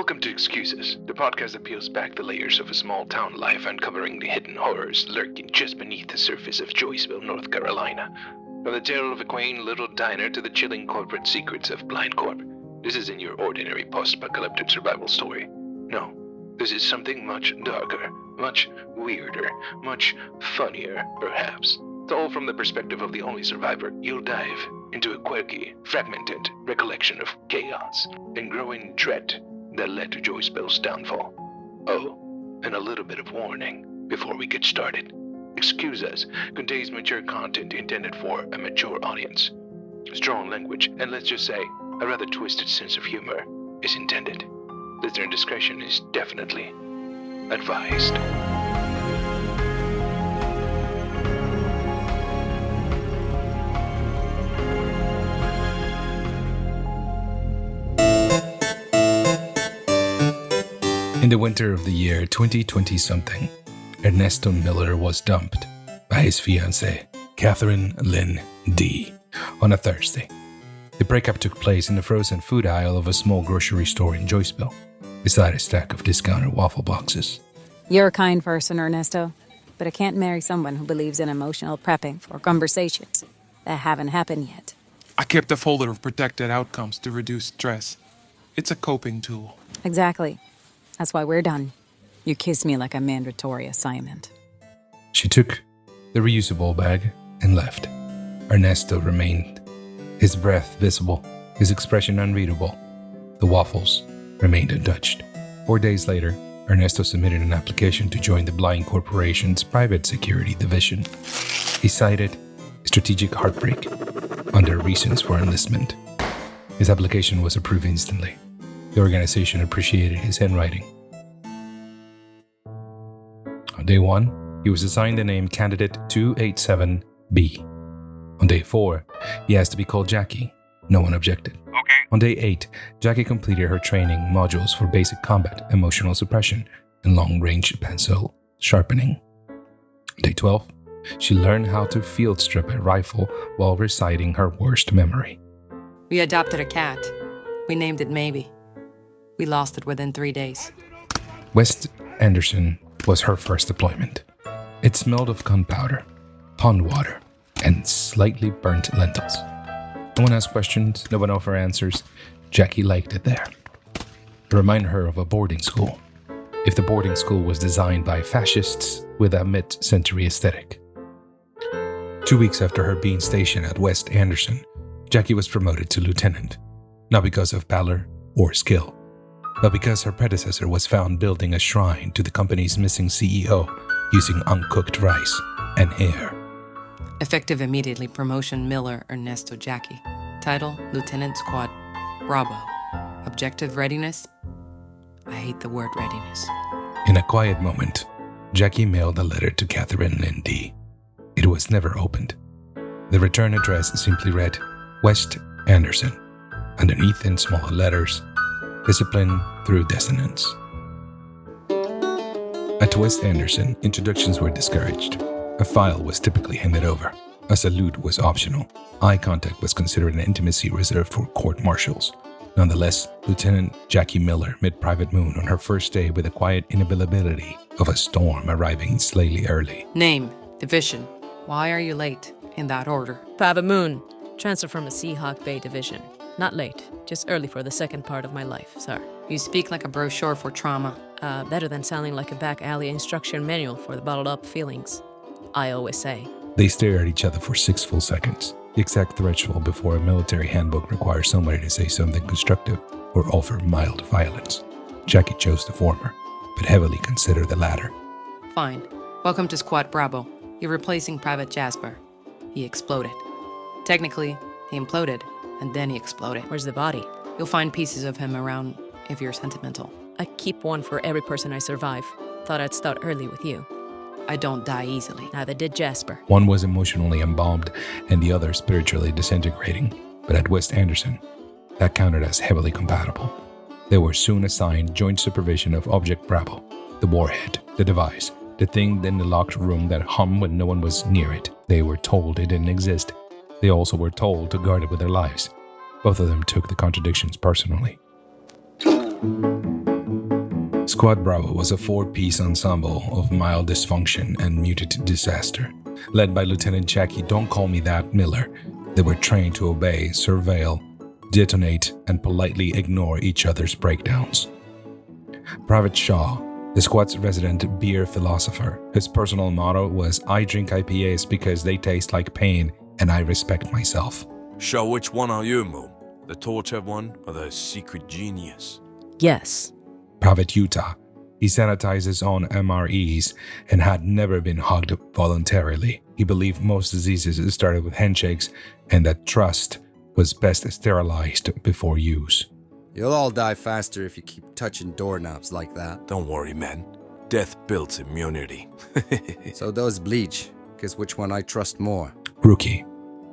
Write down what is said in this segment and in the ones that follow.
Welcome to Excuses, the podcast that peels back the layers of a small town life, uncovering the hidden horrors lurking just beneath the surface of Joiceville, North Carolina. From the tale of a quaint little diner to the chilling corporate secrets of Blind Corp, this isn't your ordinary post-apocalyptic survival story. No, this is something much darker, much weirder, much funnier, perhaps. Told from the perspective of the only survivor, you'll dive into a quirky, fragmented recollection of chaos and growing dread that led to Joiceville's downfall. Oh, and a little bit of warning before we get started. Excuse Us contains mature content intended for a mature audience. Strong language, and let's just say, a rather twisted sense of humor is intended. Listener discretion is definitely advised. In the winter of the year 2020-something, Ernesto Miller was dumped by his fiancée, Catherine Lynn D., on a Thursday. The breakup took place in the frozen food aisle of a small grocery store in Joiceville, beside a stack of discounted waffle boxes. You're a kind person, Ernesto, but I can't marry someone who believes in emotional prepping for conversations that haven't happened yet. I kept a folder of protected outcomes to reduce stress. It's a coping tool. Exactly. That's why we're done. You kissed me like a mandatory assignment. She took the reusable bag and left. Ernesto remained, his breath visible, his expression unreadable. The waffles remained untouched. 4 days later, Ernesto submitted an application to join the Blind Corporation's private security division. He cited strategic heartbreak under reasons for enlistment. His application was approved instantly. The organization appreciated his handwriting. On day 1, he was assigned the name Candidate 287B. On day 4, he asked to be called Jackie. No one objected. Okay. On day 8, Jackie completed her training modules for basic combat, emotional suppression, and long-range pencil sharpening. On day 12, she learned how to field strip a rifle while reciting her worst memory. We adopted a cat. We named it Maybe. We lost it within 3 days. West Anderson was her first deployment. It smelled of gunpowder, pond water, and slightly burnt lentils. No one asked questions, no one offered answers. Jackie liked it there. It reminded her of a boarding school, if the boarding school was designed by fascists with a mid-century aesthetic. 2 weeks after her being stationed at West Anderson, Jackie was promoted to lieutenant, not because of valor or skill, but because her predecessor was found building a shrine to the company's missing CEO using uncooked rice and hair. Effective immediately, promotion Miller Ernesto Jackie. Title, Lieutenant Squad Bravo. Objective readiness. I hate the word readiness. In a quiet moment, Jackie mailed a letter to Catherine Lynn D. It was never opened. The return address simply read, West Anderson. Underneath in smaller letters, Discipline through dissonance. At West Anderson, introductions were discouraged. A file was typically handed over. A salute was optional. Eye contact was considered an intimacy reserved for court-martials. Nonetheless, Lieutenant Jackie Miller made Private Moon on her first day with the quiet inability of a storm arriving slightly early. Name, division. Why are you late? In that order. Private Moon. Transfer from a Seahawk Bay division. Not late, just early for the second part of my life, sir. You speak like a brochure for trauma. Better than sounding like a back alley instruction manual for the bottled up feelings, I always say. They stared at each other for 6 full seconds, the exact threshold before a military handbook requires somebody to say something constructive or offer mild violence. Jackie chose the former, but heavily considered the latter. Fine. Welcome to Squad Bravo. You're replacing Private Jasper. He exploded. Technically, he imploded, and then he exploded. Where's the body? You'll find pieces of him around if you're sentimental. I keep one for every person I survive. Thought I'd start early with you. I don't die easily. Neither did Jasper. One was emotionally embalmed and the other spiritually disintegrating, but at West Anderson, that counted as heavily compatible. They were soon assigned joint supervision of Object Bravo, the warhead, the device, the thing in the locked room that hummed when no one was near it. They were told it didn't exist. They also were told to guard it with their lives. Both of them took the contradictions personally. Squad Bravo was a 4-piece ensemble of mild dysfunction and muted disaster, led by Lieutenant Jackie Don't Call Me That Miller. They were trained to obey, surveil, detonate, and politely ignore each other's breakdowns. Private Shaw, the squad's resident beer philosopher, his personal motto was, I drink IPAs because they taste like pain and I respect myself. So which one are you, Moon? The torture one or the secret genius? Yes. Private Utah, he sanitized his own MREs and had never been hugged voluntarily. He believed most diseases started with handshakes and that trust was best sterilized before use. You'll all die faster if you keep touching doorknobs like that. Don't worry, man. Death builds immunity. So does Bleach, because which one I trust more? Rookie.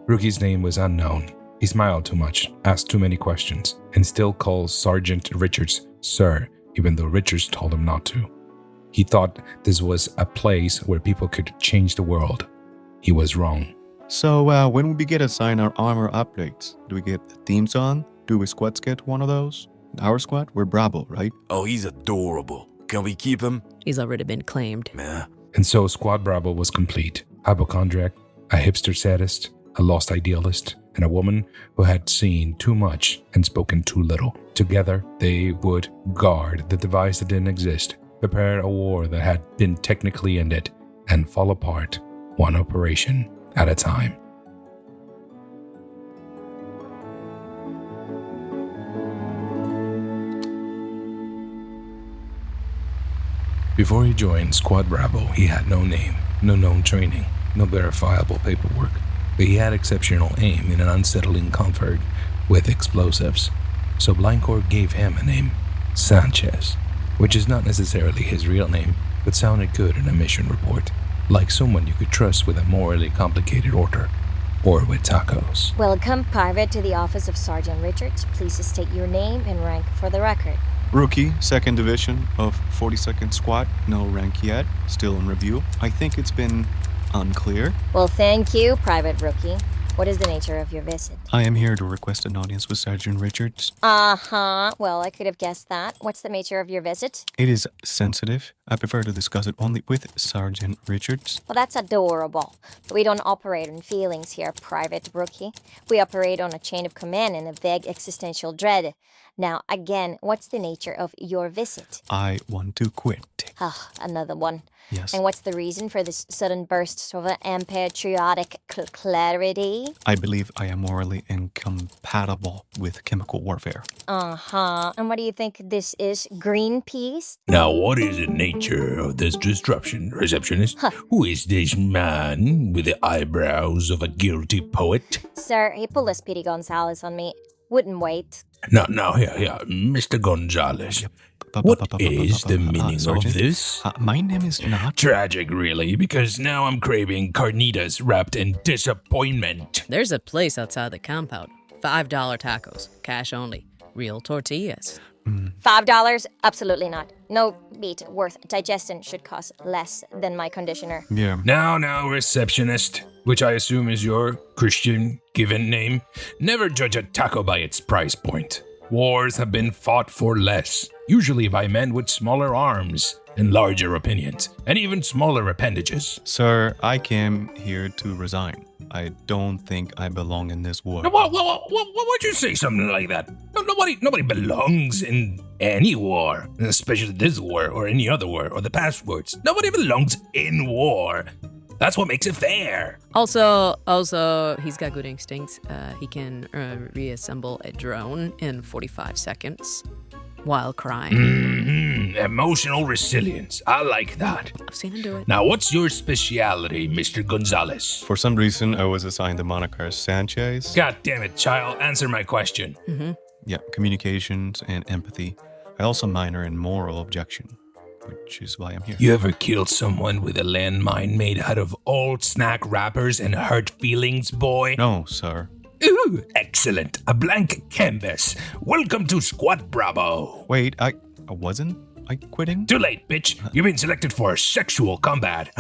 Rookie's name was unknown. He smiled too much, asked too many questions, and still calls Sergeant Richards Sir, even though Richards told him not to. He thought this was a place where people could change the world. He was wrong. So, when we get assigned our armor updates, do we get the theme song? Do we squads get one of those? Our squad? We're Bravo, right? Oh, he's adorable. Can we keep him? He's already been claimed. Nah. And so Squad Bravo was complete. Hypochondriac, a hipster sadist, a lost idealist, and a woman who had seen too much and spoken too little. Together, they would guard the device that didn't exist, prepare a war that had been technically ended, and fall apart, one operation at a time. Before he joined Squad Bravo, he had no name, no known training, no verifiable paperwork, but he had exceptional aim and an unsettling comfort with explosives. So Blindcore gave him a name, Sanchez, which is not necessarily his real name, but sounded good in a mission report, like someone you could trust with a morally complicated order, or with tacos. Welcome, Private, to the office of Sergeant Richards. Please state your name and rank for the record. Rookie, 2nd Division of 42nd Squad. No rank yet. Still in review. I think it's been unclear. Well, thank you, Private Rookie. What is the nature of your visit? I am here to request an audience with Sergeant Richards. Uh-huh. Well, I could have guessed that. What's the nature of your visit? It is sensitive. I prefer to discuss it only with Sergeant Richards. Well, that's adorable. But we don't operate on feelings here, Private Rookie. We operate on a chain of command and a vague existential dread. Now, again, what's the nature of your visit? I want to quit. Ah, another one. Yes. And what's the reason for this sudden burst of patriotic clarity? I believe I am morally incompatible with chemical warfare. Uh-huh. And what do you think this is? Greenpeace? Now, what is the nature of this disruption, receptionist? Who is this man with the eyebrows of a guilty poet? Sir, he pulled a Speedy Gonzales on me. Wouldn't wait. Now, here, Mr. Gonzalez. What is the meaning of this? My name is not... Tragic, really, because now I'm craving carnitas wrapped in disappointment. There's a place outside the compound. $5 tacos. Cash only. Real tortillas. $5? Absolutely not. No meat worth digesting should cost less than my conditioner. Yeah. Now, receptionist, which I assume is your Christian given name, never judge a taco by its price point. Wars have been fought for less, usually by men with smaller arms and larger opinions, and even smaller appendages. Sir, I came here to resign. I don't think I belong in this war. Why would you say something like that? Nobody belongs in any war, especially this war or any other war or the past wars. Nobody belongs in war. That's what makes it fair. Also, he's got good instincts. He can reassemble a drone in 45 seconds while crying. Emotional resilience. I like that. I've seen him do it. Now, what's your speciality, Mr. Gonzalez? For some reason, I was assigned the moniker Sanchez. God damn it, child. Answer my question. Yeah, communications and empathy. I also minor in moral objection, which is why I'm here. You ever killed someone with a landmine made out of old snack wrappers and hurt feelings, boy? No, sir. Ooh, excellent. A blank canvas. Welcome to Squad Bravo. Wait, I wasn't I quitting? Too late, bitch. You've been selected for sexual combat.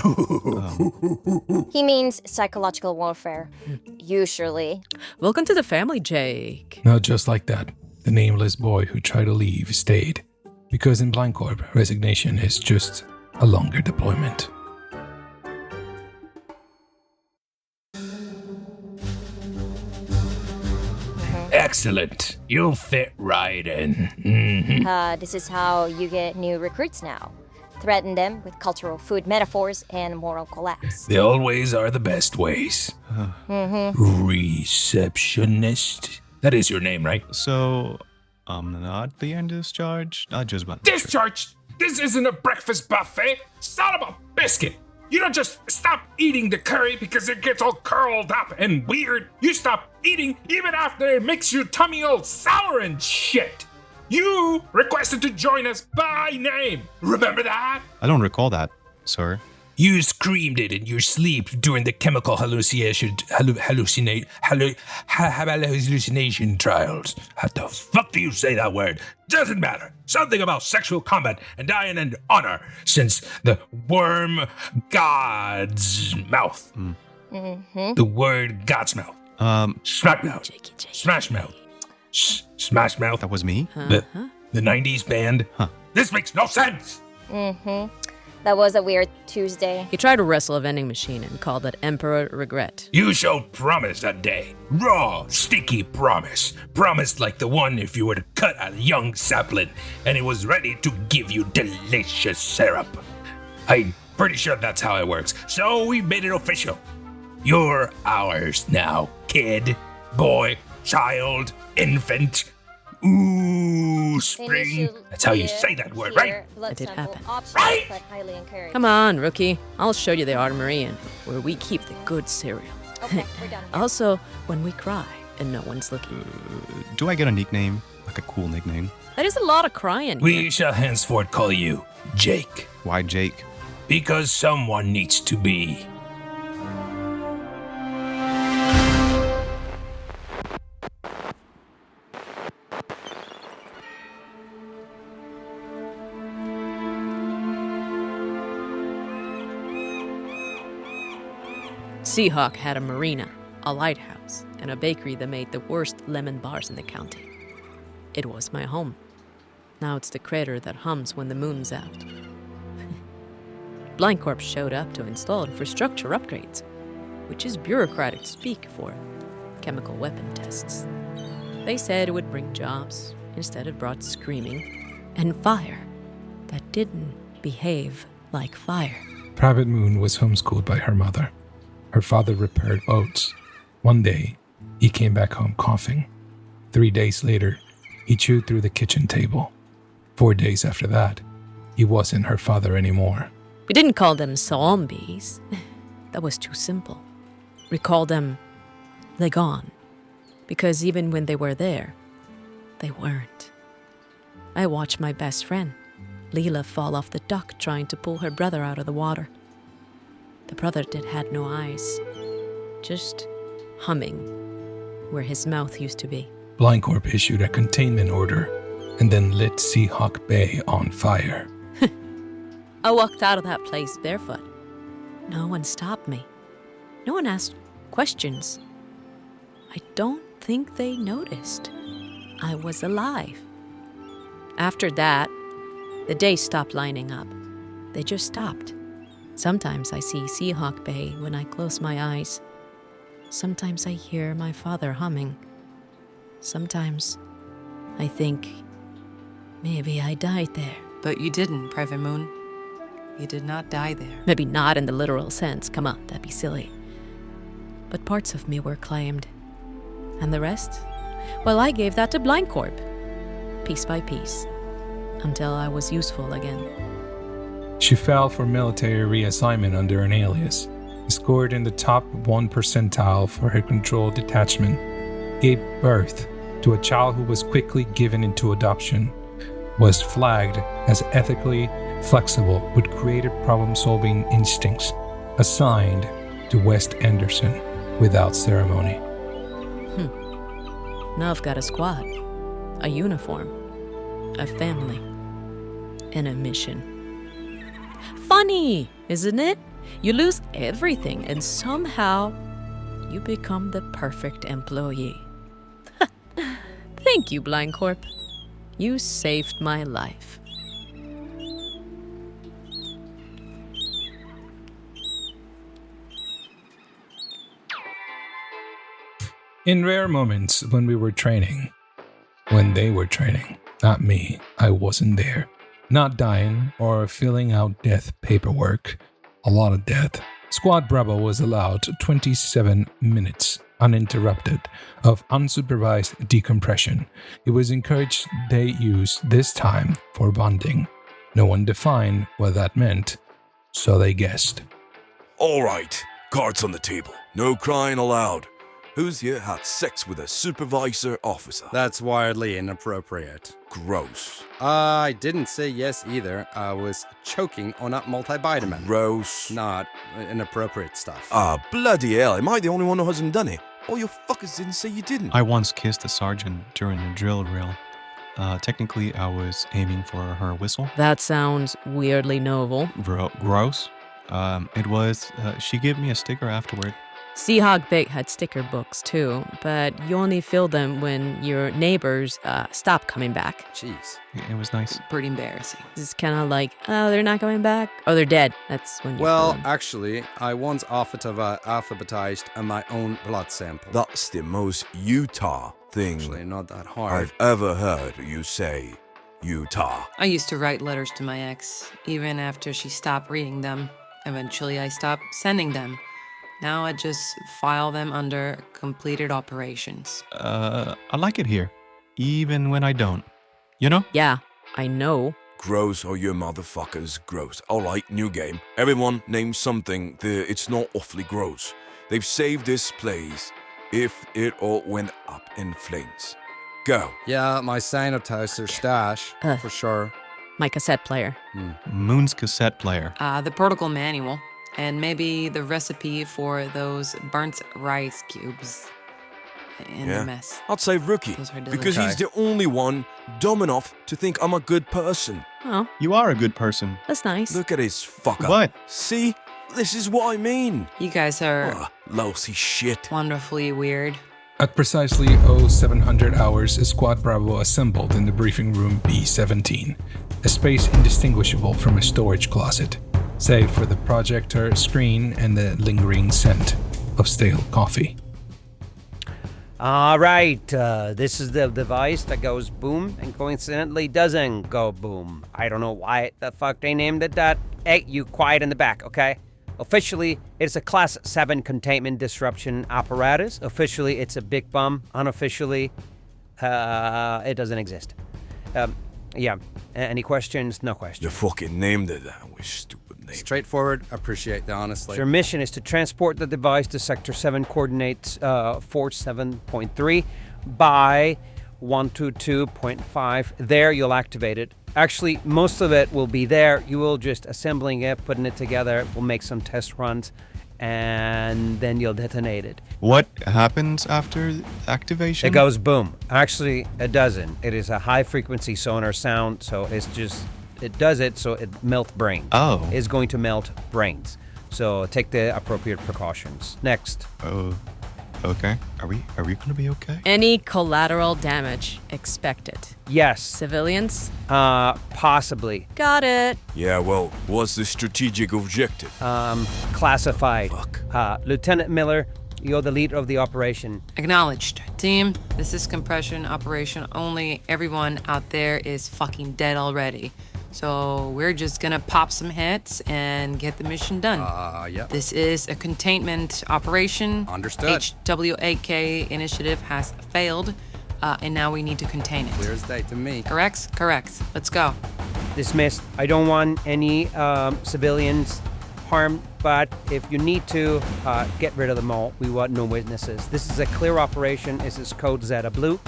He means psychological warfare. Usually. Welcome to the family, Jake. Not just like that. The nameless boy who tried to leave stayed. Because in Blind Corp, resignation is just a longer deployment. Excellent. You'll fit right in. Mhm. This is how you get new recruits now. Threaten them with cultural food metaphors and moral collapse. They always are the best ways. Receptionist. That is your name, right? So, I'm not being discharged? I just want Discharged? This isn't a breakfast buffet. Son of a biscuit. You don't just stop eating the curry because it gets all curled up and weird. You stop eating even after it makes your tummy all sour and shit. You requested to join us by name. Remember that? I don't recall that, sir. You screamed it in your sleep during the chemical hallucination trials. How the fuck do you say that word? Doesn't matter. Something about sexual combat and dying and honor since the worm god's mouth. The word god's mouth. Smack mouth. Smash mouth. Smash mouth. That was me? The 90s band. This makes no sense. That was a weird Tuesday. He tried to wrestle a vending machine and called it Emperor Regret. You showed promise that day. Raw, sticky promise. Promise like the one if you were to cut a young sapling and it was ready to give you delicious syrup. I'm pretty sure that's how it works. So we made it official. You're ours now, kid, boy, child, infant. Ooh, spring. That's how you say that word, right? That did happen. Right? Come on, rookie. I'll show you the armory where we keep the good cereal. Okay, we're done. Also, when we cry and no one's looking. Do I get a nickname? Like a cool nickname? That is a lot of crying. We shall henceforth call you Jake. Why Jake? Because someone needs to be. Seahawk had a marina, a lighthouse, and a bakery that made the worst lemon bars in the county. It was my home. Now it's the crater that hums when the moon's out. Blind Corp showed up to install infrastructure upgrades, which is bureaucratic speak for chemical weapon tests. They said it would bring jobs. Instead, it brought screaming and fire that didn't behave like fire. Private Moon was homeschooled by her mother. Her father repaired boats. One day, he came back home coughing. 3 days later, he chewed through the kitchen table. 4 days after that, he wasn't her father anymore. We didn't call them zombies. That was too simple. We called them they gone. Because even when they were there, they weren't. I watched my best friend, Leela, fall off the dock trying to pull her brother out of the water. The brother had no eyes, just humming where his mouth used to be. Blind Corp issued a containment order and then lit Seahawk Bay on fire. I walked out of that place barefoot. No one stopped me. No one asked questions. I don't think they noticed. I was alive. After that, the days stopped lining up. They just stopped. Sometimes I see Seahawk Bay when I close my eyes. Sometimes I hear my father humming. Sometimes I think maybe I died there. But you didn't, Private Moon. You did not die there. Maybe not in the literal sense. Come on, that'd be silly. But parts of me were claimed. And the rest? Well, I gave that to Blind Corp. Piece by piece. Until I was useful again. She fell for military reassignment under an alias, scored in the top 1 percentile for her controlled detachment, gave birth to a child who was quickly given into adoption, was flagged as ethically flexible with creative problem-solving instincts, assigned to West Anderson without ceremony. Now I've got a squad, a uniform, a family, and a mission. Funny, isn't it? You lose everything and somehow you become the perfect employee. Thank you, Blind Corp. You saved my life. In rare moments when we were training, when they were training, not me, I wasn't there. Not dying or filling out death paperwork, a lot of death. Squad Bravo was allowed 27 minutes uninterrupted of unsupervised decompression. It was encouraged they use this time for bonding. No one defined what that meant, so they guessed. All right, cards on the table. No crying allowed. Who's here had sex with a supervisor officer? That's wildly inappropriate. Gross. I didn't say yes either. I was choking on a multivitamin. Gross. Not inappropriate stuff. Bloody hell. Am I the only one who hasn't done it? All you fuckers didn't say you didn't. I once kissed a sergeant during a drill. Technically, I was aiming for her whistle. That sounds weirdly novel. Gross. It was, she gave me a sticker afterward. Seahawk Big had sticker books too, but you only fill them when your neighbors stop coming back. Jeez. It was nice. Pretty embarrassing. It's kind of like, oh, they're not coming back? Oh, they're dead. That's when you Well, fill them. actually, I once alphabetized my own blood sample. That's the most Utah thing Actually, not that hard. I've ever heard you say. Utah. I used to write letters to my ex, even after she stopped reading them. Eventually, I stopped sending them. Now I just file them under completed operations. I like it here, even when I don't. You know? Yeah, I know. Gross or you motherfuckers gross. Alright, new game. Everyone name something that it's not awfully gross. They've saved this place if it all went up in flames. Go. Yeah, my sanitizer stash, for sure. My cassette player. Moon's cassette player. The protocol manual. And maybe the recipe for those burnt rice cubes in the mess. I'd say Rookie, Those are because delicious. he's the only one dumb enough to think I'm a good person. Oh, You are a good person. that's nice. Look at his fucker. What? See? This is what I mean. You guys are Lousy shit. wonderfully weird. At precisely 0700 hours, Squad Bravo assembled in the briefing room B-17, a space indistinguishable from a storage closet, save for the projector screen and the lingering scent of stale coffee. All right, this is the device that goes boom and coincidentally doesn't go boom. I don't know why the fuck they named it that. Hey, you quiet in the back, okay? Officially, it's a Class 7 containment disruption apparatus. Officially, it's a big bomb. Unofficially, it doesn't exist. Yeah, any questions? No questions. You fucking named it that with stupid name. Straightforward. Appreciate the honestly. Your mission is to transport the device to Sector 7 coordinates 47.3 by 122.5. There, you'll activate it. Actually, most of it will be there. You will just assembling it, putting it together. We'll make some test runs, and then you'll detonate it. What happens after activation? It goes boom. Actually, it doesn't. It is a high-frequency sonar sound, so it's just... It does it so it melts brains. Oh. It's going to melt brains. So take the appropriate precautions. Next. Oh, okay. Are we gonna be okay? Any collateral damage expected? Yes. Civilians? Possibly. Got it. Yeah, well, what's the strategic objective? Classified. Fuck. Lieutenant Miller, you're the leader of the operation. Acknowledged. Team, this is compression operation only. Everyone out there is fucking dead already. So we're just gonna pop some heads and get the mission done. Yep. This is a containment operation. Understood. HWAK initiative has failed, and now we need to contain it. Clear as day to me. Correct? Correct. Let's go. Dismissed. I don't want any civilians harmed, but if you need to, get rid of them all. We want no witnesses. This is a clear operation. This is code Zeta Blue.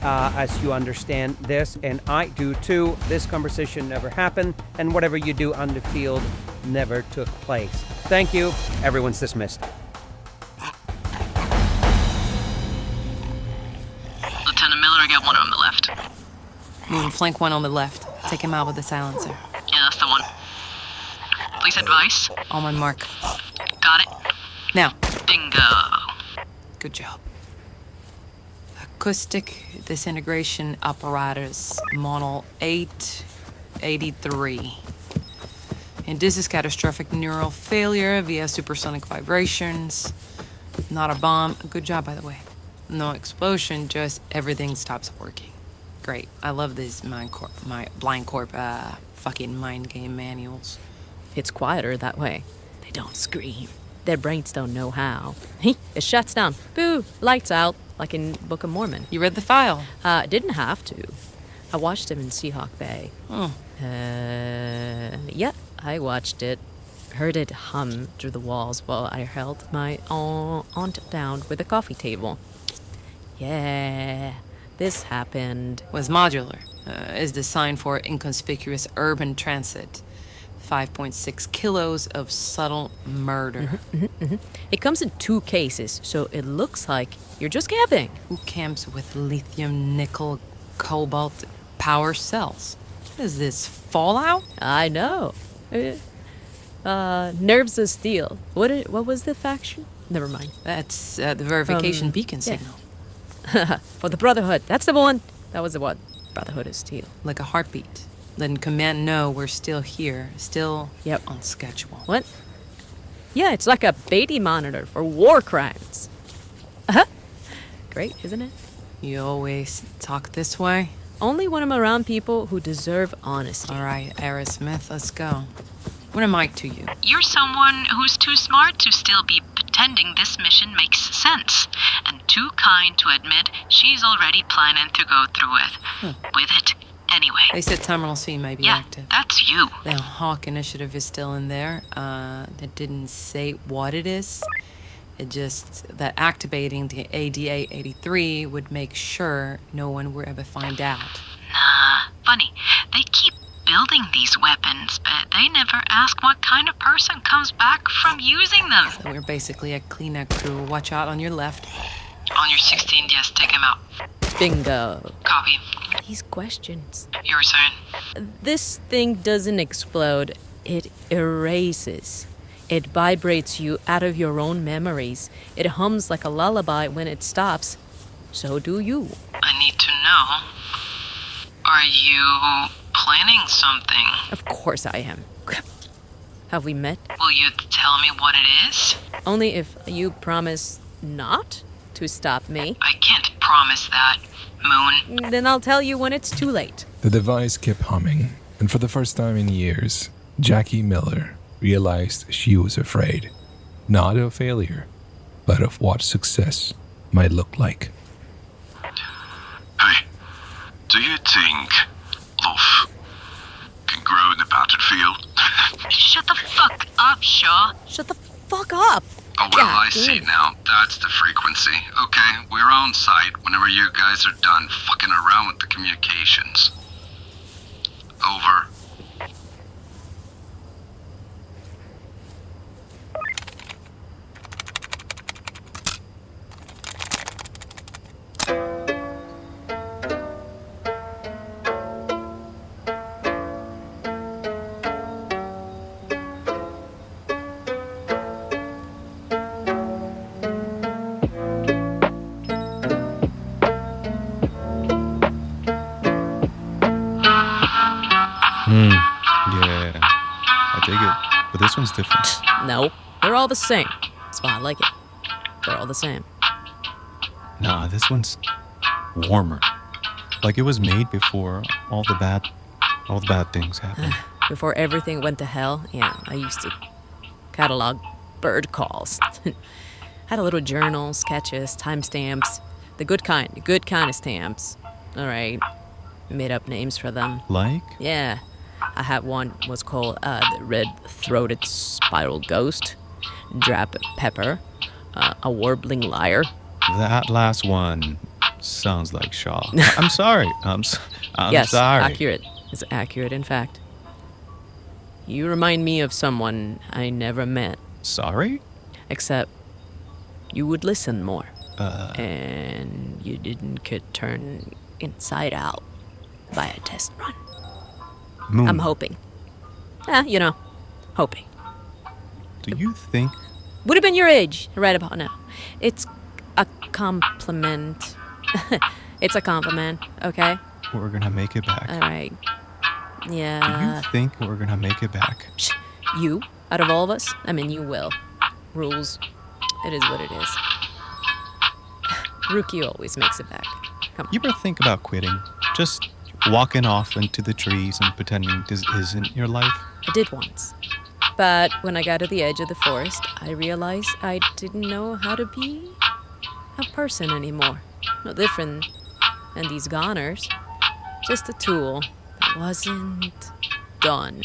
As you understand this, and I do too, this conversation never happened, and whatever you do on the field never took place. Thank you. Everyone's dismissed. Lieutenant Miller, I got one on the left. Moon, flank one on the left. Take him out with the silencer. Yeah, that's the one. Please advise. On my mark. Got it. Now. Bingo. Good job. Acoustic disintegration apparatus, model 883. And this is catastrophic neural failure via supersonic vibrations. Not a bomb. Good job, by the way. No explosion, just everything stops working. Great. I love these blind corp fucking mind game manuals. It's quieter that way. They don't scream. Their brains don't know how. It shuts down. Boo! Lights out, like in Book of Mormon. You read the file? Didn't have to. I watched him in Seahawk Bay. Oh. Yeah, I watched it. Heard it hum through the walls while I held my aunt down with a coffee table. Yeah, this happened. Was modular. Is designed for inconspicuous urban transit. 5.6 kilos of subtle murder. It comes in 2 cases, so it looks like you're just camping. Who camps with lithium, nickel, cobalt power cells? What is this, Fallout? I know. Nerves of steel. What was the faction? Never mind. That's the verification beacon signal. For the Brotherhood. That's the one. That was the one. Brotherhood of Steel. Like a heartbeat. Letting command know we're still here. Still on schedule. What? Yeah, it's like a Beatty monitor for war crimes. Great, isn't it? You always talk this way? Only when I'm around people who deserve honesty. All right, Aerosmith, let's go. What am I to you? You're someone who's too smart to still be pretending this mission makes sense, and too kind to admit she's already planning to go through with it anyway. They said Terminal C may be active. That's you. The Hawk Initiative is still in there. It didn't say what it is. It just that activating the ADA-83 would make sure no one would ever find out. Nah, funny. They keep building these weapons, but they never ask what kind of person comes back from using them. So we're basically a cleanup crew. Watch out on your left. On your 16, yes, take him out. Bingo. Copy. These questions. You were saying? This thing doesn't explode. It erases. It vibrates you out of your own memories. It hums like a lullaby when it stops. So do you. I need to know. Are you planning something? Of course I am. Have we met? Will you tell me what it is? Only if you promise not to stop me. I can't promise that, Moon. Then I'll tell you when it's too late. The device kept humming, and for the first time in years, Jackie Miller realized she was afraid, not of failure, but of what success might look like. Hey, do you think love can grow in the battlefield? Shut the fuck up, Shaw. Shut the fuck up. Oh, well, I see now. That's the frequency. Okay, we're on site whenever you guys are done fucking around with the communications. Over. Yeah, I dig it. But this one's different. No, they're all the same. That's why I like it. They're all the same. Nah, this one's warmer. Like it was made before all the bad things happened. Before everything went to hell, yeah, I used to catalog bird calls. Had a little journal, sketches, timestamps. The good kind of stamps. All right. Made up names for them. Like? Yeah. I had one was called the red-throated spiral ghost, drab pepper, a warbling liar. That last one sounds like Shaw. I'm sorry. I'm yes, sorry. Accurate. It's accurate, in fact. You remind me of someone I never met. Sorry? Except you would listen more. And you didn't get turned inside out by a test run. Moon. I'm hoping. Hoping. Do you think... Would have been your age right about now. It's a compliment. It's a compliment, okay? We're gonna make it back? All right. Do Yeah. you think we're gonna make it back? You? Out of all of us? I mean, you will. Rules. It is what it is. Rookie always makes it back. Come on. You ever think about quitting? Just walking off into the trees and pretending this isn't your life? I did once. But when I got to the edge of the forest, I realized I didn't know how to be a person anymore. No different than these goners. Just a tool that wasn't done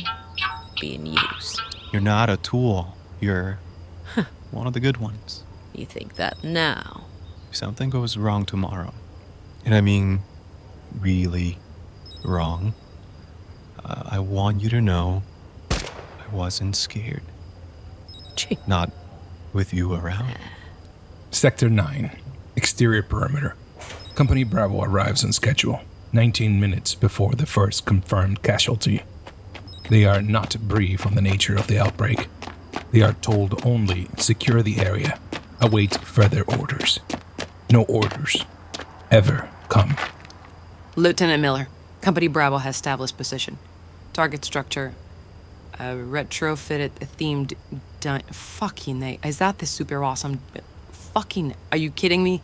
being used. You're not a tool. You're one of the good ones. You think that now? If something goes wrong tomorrow, and I mean really wrong, I want you to know I wasn't scared. Not with you around. Sector 9, exterior perimeter. Company Bravo arrives on schedule, 19 minutes before the first confirmed casualty. They are not briefed on the nature of the outbreak. They are told only secure the area, await further orders. No orders ever come. Lieutenant Miller, Company Bravo has established position. Target structure, a retrofitted themed fucking A. Is that the super awesome? Fucking, are you kidding me?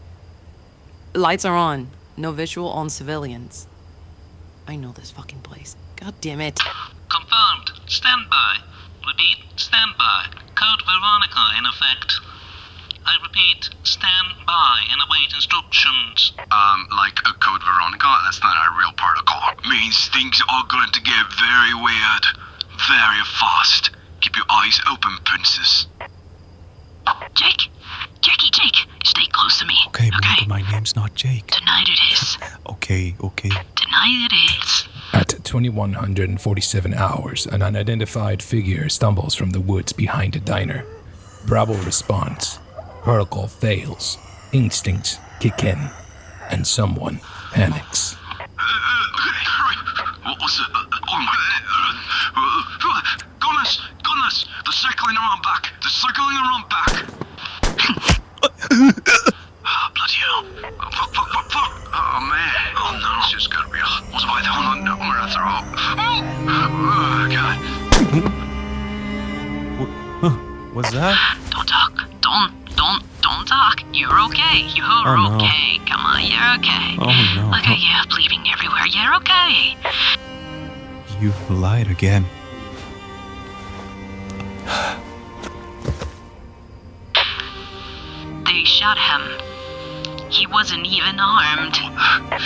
Lights are on. No visual on civilians. I know this fucking place. God damn it. Confirmed. Stand by. Repeat, stand by. Code Veronica in effect. I repeat, stand by and await instructions. Like a code Veronica? That's not a real protocol. Means things are going to get very weird. Very fast. Keep your eyes open, princess. Jake? Jake, stay close to me. Okay, but my name's not Jake. Tonight it is. Okay. Tonight it is. At 2147 hours, an unidentified figure stumbles from the woods behind a diner. Bravo responds. Protocol fails. Instincts kick in. And someone panics. What was it? Oh my... Gunners! They're circling around back. Bloody hell. Fuck. Oh, man. Oh, no, this just got real. What's about it? Hold on, no, I'm gonna throw up. Oh, God. What's that? Don't talk. Don't talk. You're okay. You're no. okay. Come on, you're okay. Oh, no. Look at you, bleeding everywhere. You're okay. You lied again. They shot him. He wasn't even armed.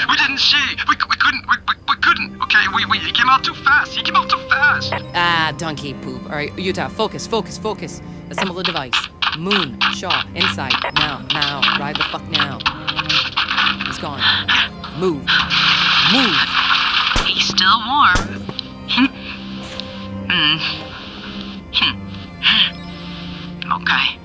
We didn't see. We couldn't. Okay, he came out too fast. Ah, donkey poop. All right, Utah, focus. Assemble the device. Moon, Shaw, inside. Now. Ride the fuck now. He's gone. Move. He's still warm. Okay.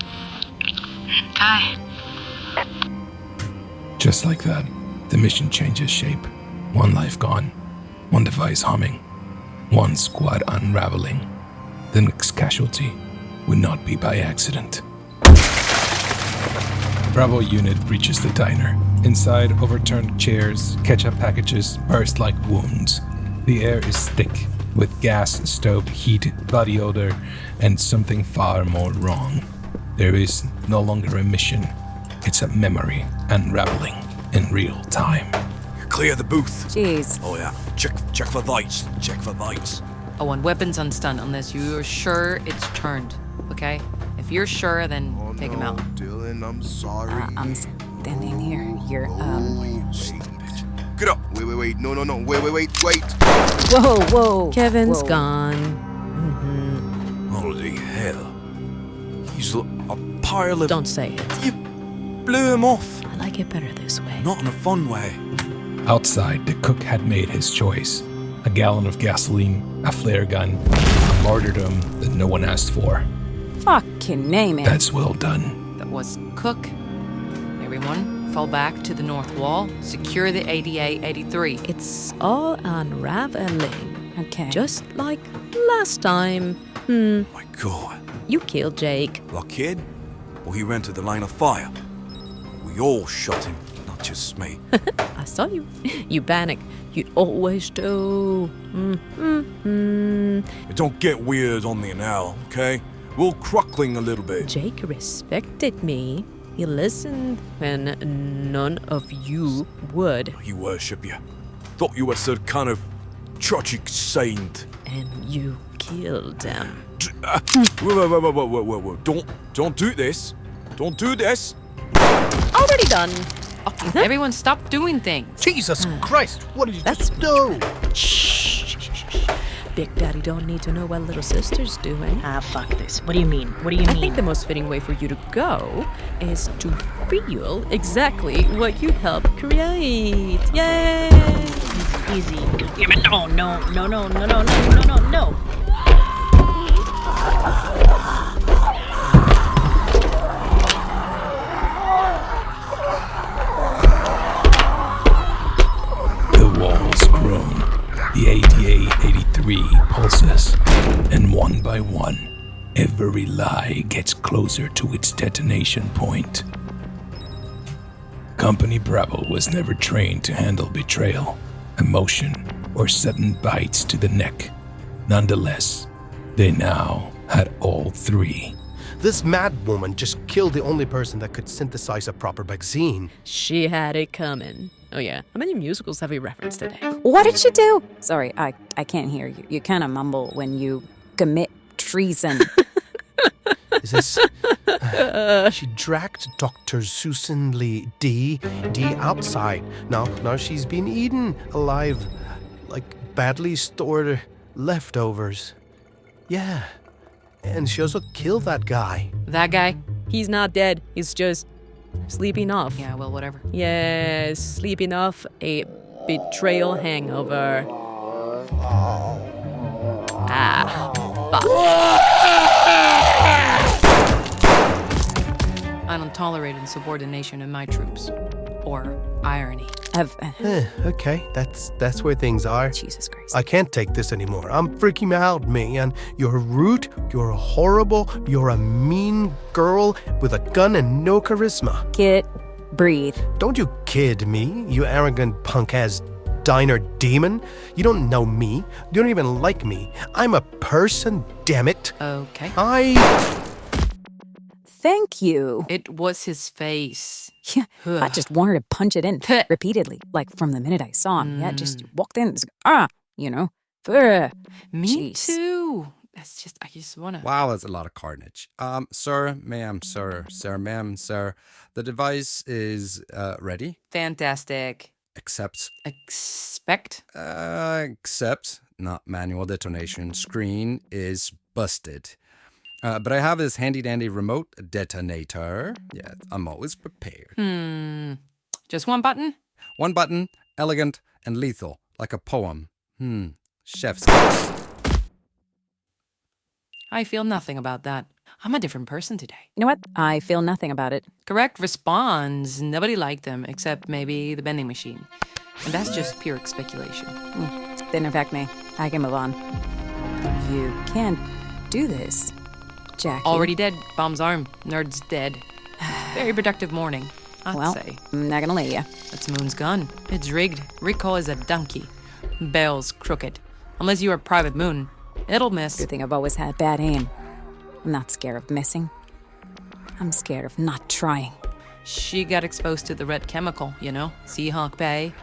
Just like that, the mission changes shape. One life gone, one device humming, one squad unraveling. The next casualty would not be by accident. Bravo unit reaches the diner. Inside, overturned chairs, ketchup packages burst like wounds. The air is thick with gas, stove, heat, body odor, and something far more wrong. There is no longer a mission. It's a memory unraveling in real time. Clear the booth. Jeez. Oh yeah. Check for lights. Oh, and weapons on stun unless you're sure it's turned. Okay? If you're sure, then take him out. Dylan, I'm sorry. I'm standing here. You're, Get up. Wait. No. Wait. Whoa. Kevin's gone. Holy hell. He's a pile of... Don't say it. You blew him off. I like it better this way. Not in a fun way. Outside, the cook had made his choice. A gallon of gasoline, a flare gun, a martyrdom that no one asked for. fucking name it. That's well done. That was cook. Everyone, fall back to the north wall. Secure the ADA 83. It's all unraveling. Okay. Just like last time. My God. You killed Jake. The kid? Well, he ran to the line of fire. We all shot him, not just me. I saw you. You panicked. You always do. But don't get weird on me now, okay? We're cruckling a little bit. Jake respected me. He listened when none of you would. He worship you. Thought you were some kind of tragic saint. And you killed him. Whoa. Don't do this. Don't do this. Already done. Okay, everyone stop doing things. Jesus Christ, what did you That's just do? Shh. Big Daddy don't need to know what little sister's doing. Ah, fuck this. What do you mean? What do you mean? I think the most fitting way for you to go is to feel exactly what you helped create. Yay! Easy. No. The walls groan. The ADA-83 pulses, and one by one, every lie gets closer to its detonation point. Company Bravo was never trained to handle betrayal, emotion, or sudden bites to the neck. Nonetheless, they now had all three. This mad woman just killed the only person that could synthesize a proper vaccine. She had it coming. Oh yeah, how many musicals have we referenced today? What did she do? Sorry, I can't hear you. You kind of mumble when you commit treason. Is this... she dragged Dr. Susan Lee D outside. Now she's been eaten alive. Like badly stored leftovers. Yeah. And she also killed that guy. That guy? He's not dead. He's just sleeping off. Yeah, well, whatever. Yes, sleeping off a betrayal hangover. Fuck. I don't tolerate insubordination in my troops. Or irony. Okay, that's where things are. Jesus Christ. I can't take this anymore. I'm freaking out, man. You're rude, you're horrible, you're a mean girl with a gun and no charisma. Kid, breathe. Don't you kid me, you arrogant punk-ass diner demon. You don't know me. You don't even like me. I'm a person, damn it. Okay. Thank you. It was his face. Yeah, I just wanted to punch it in repeatedly, like from the minute I saw him. Yeah, just walked in, you know. Me too. That's just, I just wanna. Wow, that's a lot of carnage. Sir, ma'am, sir, ma'am, sir. The device is ready. Fantastic. Expect, not manual detonation. Screen is busted. But I have this handy-dandy remote detonator. Yeah, I'm always prepared. Just one button? One button, elegant and lethal, like a poem. Chef's kiss. I feel nothing about that. I'm a different person today. You know what? I feel nothing about it. Correct response. Nobody liked them, except maybe the vending machine. And that's just pure speculation. Didn't affect me. I can move on. You can't do this, Jackie. Already dead. Bomb's arm. Nerd's dead. Very productive morning, I'd say. I'm not gonna let you. That's Moon's gun. It's rigged. Rico is a donkey. Bell's crooked. Unless you are Private Moon, it'll miss. Good thing I've always had bad aim. I'm not scared of missing. I'm scared of not trying. She got exposed to the red chemical, you know? Seahawk Bay.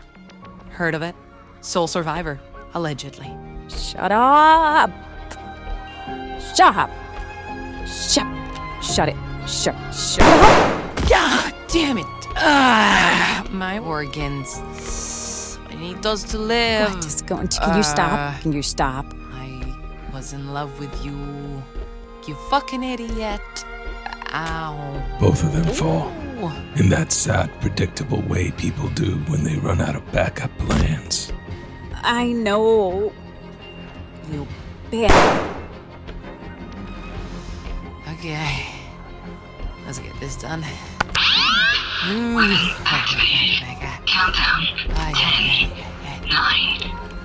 Heard of it? Sole survivor, allegedly. Shut up! Shut up! Shut it. Shut up! God damn it! My organs. I need those to live. What is going to... Can you stop? Can you stop? I was in love with you. You fucking idiot. Ow. Both of them fall. In that sad, predictable way people do when they run out of backup plans. I know. You bitch. Okay. Let's get this done. Activated. Countdown. 10, 9,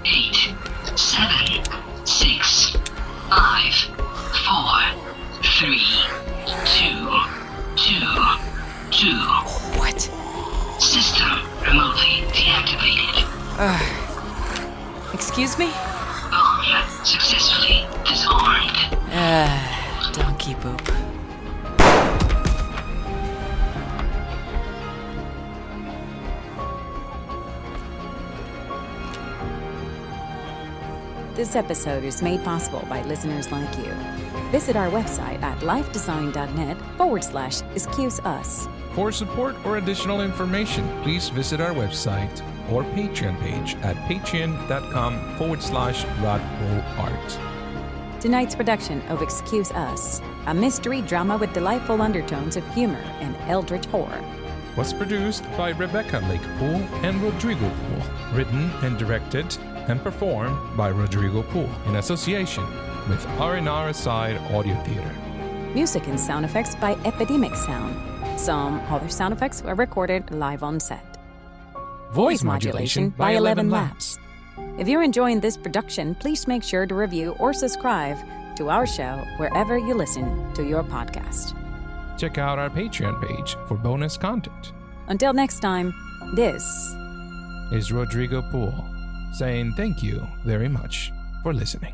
8, 7, 6, 5, 4, 3, 2. What? System remotely deactivated. Excuse me? Bomb successfully disarmed. Donkey poop. This episode is made possible by listeners like you. Visit our website at lifedesign.net/excuseus. For support or additional information, please visit our website or Patreon page at patreon.com/rodpoolart. Tonight's production of Excuse Us, a mystery drama with delightful undertones of humor and eldritch horror, was produced by Rebecca Lake Pool and Rodrigo Pool. Written and directed and performed by Rodrigo Pool in association with R&R Aside Audio Theater. Music and sound effects by Epidemic Sound. Some other sound effects were recorded live on set. Voice modulation by 11 Labs. If you're enjoying this production, please make sure to review or subscribe to our show wherever you listen to your podcast. Check out our Patreon page for bonus content. Until next time, this is Rodrigo Pool saying thank you very much for listening.